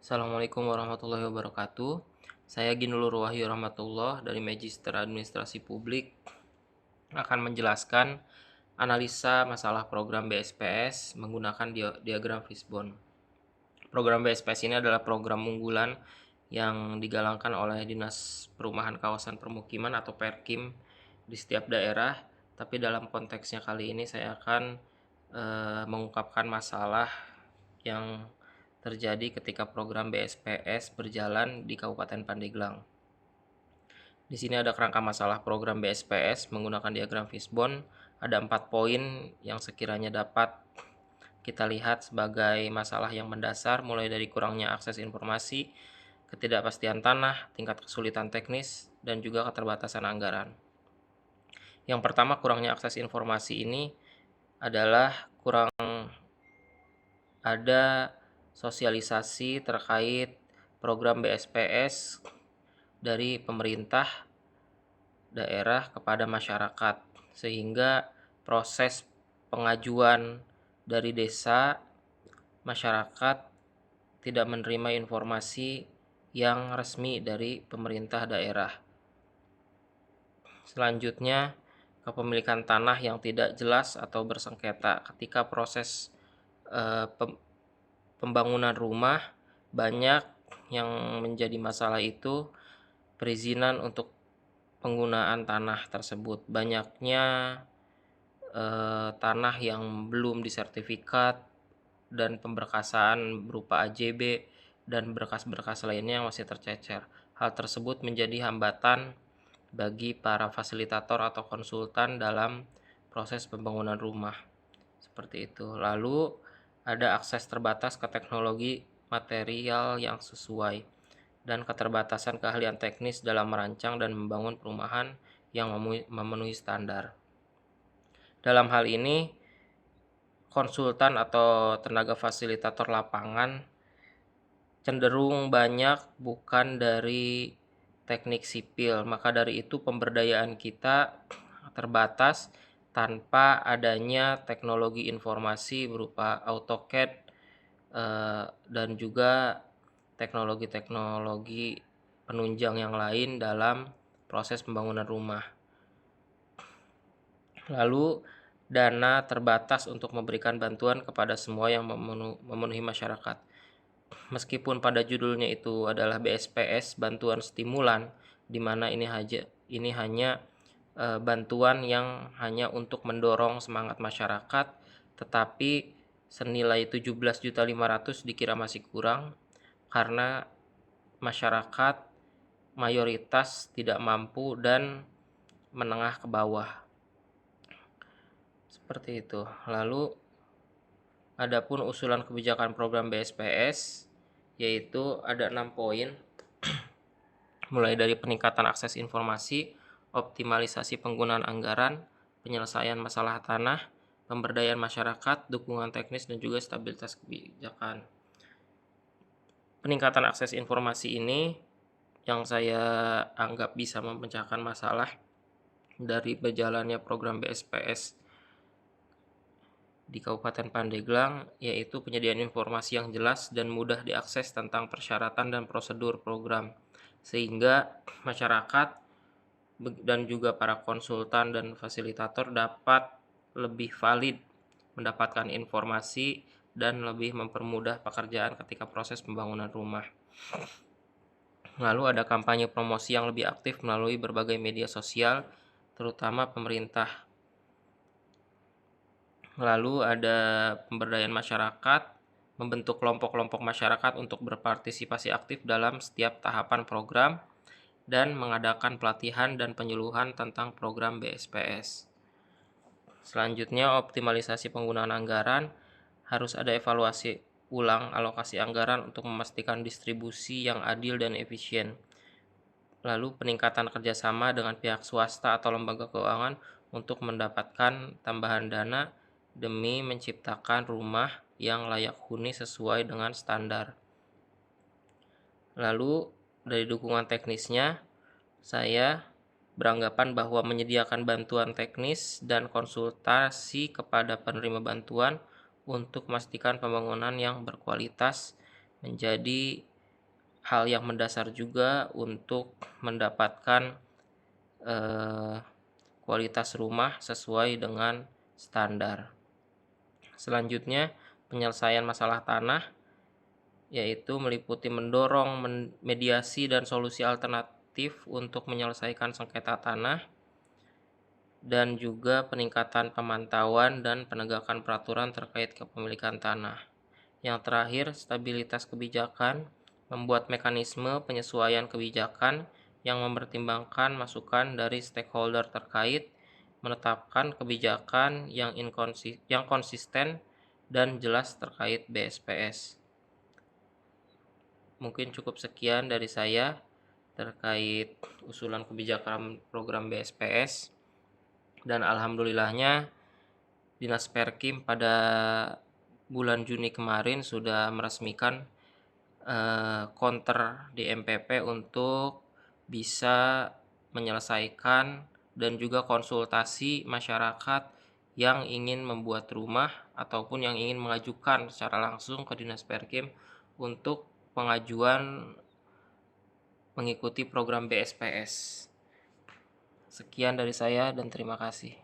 Assalamualaikum warahmatullahi wabarakatuh. Saya Ginulur Wahyu Rahmatullah dari Magister Administrasi Publik akan menjelaskan analisa masalah program BSPS menggunakan diagram fishbone. Program BSPS ini adalah program unggulan yang digalangkan oleh Dinas Perumahan Kawasan Permukiman atau Perkim di setiap daerah. Tapi dalam konteksnya kali ini saya akan mengungkapkan masalah yang terjadi ketika program BSPS berjalan di Kabupaten Pandeglang. Di sini ada kerangka masalah program BSPS menggunakan diagram fishbone. Ada 4 poin yang sekiranya dapat kita lihat sebagai masalah yang mendasar, mulai dari kurangnya akses informasi, ketidakpastian tanah, tingkat kesulitan teknis, dan juga keterbatasan anggaran. Yang pertama, kurangnya akses informasi ini adalah kurang ada sosialisasi terkait program BSPS dari pemerintah daerah kepada masyarakat, sehingga proses pengajuan dari desa, masyarakat tidak menerima informasi yang resmi dari pemerintah daerah. Selanjutnya, kepemilikan tanah yang tidak jelas atau bersengketa. Ketika proses pembangunan rumah, banyak yang menjadi masalah itu perizinan untuk penggunaan tanah tersebut. Banyaknya tanah yang belum disertifikat dan pemberkasan berupa AJB dan berkas-berkas lainnya yang masih tercecer. Hal tersebut menjadi hambatan bagi para fasilitator atau konsultan dalam proses pembangunan rumah. Seperti itu. Lalu ada akses terbatas ke teknologi material yang sesuai dan keterbatasan keahlian teknis dalam merancang dan membangun perumahan yang memenuhi standar. Dalam hal ini, konsultan atau tenaga fasilitator lapangan cenderung banyak bukan dari teknik sipil. Maka dari itu pemberdayaan kita terbatas tanpa adanya teknologi informasi berupa AutoCAD dan juga teknologi-teknologi penunjang yang lain dalam proses pembangunan rumah. Lalu dana terbatas untuk memberikan bantuan kepada semua yang memenuhi masyarakat. Meskipun pada judulnya itu adalah BSPS, bantuan stimulan, di mana ini hanya bantuan yang hanya untuk mendorong semangat masyarakat, tetapi senilai 17.500.000 dikira masih kurang karena masyarakat mayoritas tidak mampu dan menengah ke bawah. Seperti itu. Lalu adapun usulan kebijakan program BSPS yaitu ada 6 poin. Mulai dari peningkatan akses informasi, optimalisasi penggunaan anggaran, penyelesaian masalah tanah, pemberdayaan masyarakat, dukungan teknis, dan juga stabilitas kebijakan. Peningkatan akses informasi ini yang saya anggap bisa memecahkan masalah dari berjalannya program BSPS di Kabupaten Pandeglang, yaitu penyediaan informasi yang jelas dan mudah diakses tentang persyaratan dan prosedur program, sehingga masyarakat dan juga para konsultan dan fasilitator dapat lebih valid mendapatkan informasi dan lebih mempermudah pekerjaan ketika proses pembangunan rumah. Lalu ada kampanye promosi yang lebih aktif melalui berbagai media sosial, terutama pemerintah. Lalu ada pemberdayaan masyarakat, membentuk kelompok-kelompok masyarakat untuk berpartisipasi aktif dalam setiap tahapan program, dan mengadakan pelatihan dan penyuluhan tentang program BSPS. Selanjutnya, optimalisasi penggunaan anggaran. Harus ada evaluasi ulang alokasi anggaran untuk memastikan distribusi yang adil dan efisien. Lalu peningkatan kerjasama dengan pihak swasta atau lembaga keuangan untuk mendapatkan tambahan dana demi menciptakan rumah yang layak huni sesuai dengan standar. Lalu dari dukungan teknisnya, saya beranggapan bahwa menyediakan bantuan teknis dan konsultasi kepada penerima bantuan untuk memastikan pembangunan yang berkualitas menjadi hal yang mendasar juga untuk mendapatkan kualitas rumah sesuai dengan standar. Selanjutnya, penyelesaian masalah tanah yaitu meliputi mendorong mediasi dan solusi alternatif untuk menyelesaikan sengketa tanah, dan juga peningkatan pemantauan dan penegakan peraturan terkait kepemilikan tanah. Yang terakhir, stabilitas kebijakan, membuat mekanisme penyesuaian kebijakan yang mempertimbangkan masukan dari stakeholder terkait, menetapkan kebijakan yang konsisten dan jelas terkait BSPS. Mungkin cukup sekian dari saya terkait usulan kebijakan program BSPS, dan alhamdulillahnya Dinas Perkim pada bulan Juni kemarin sudah meresmikan counter di MPP untuk bisa menyelesaikan dan juga konsultasi masyarakat yang ingin membuat rumah ataupun yang ingin mengajukan secara langsung ke Dinas Perkim untuk pengajuan mengikuti program BSPS. Sekian dari saya dan terima kasih.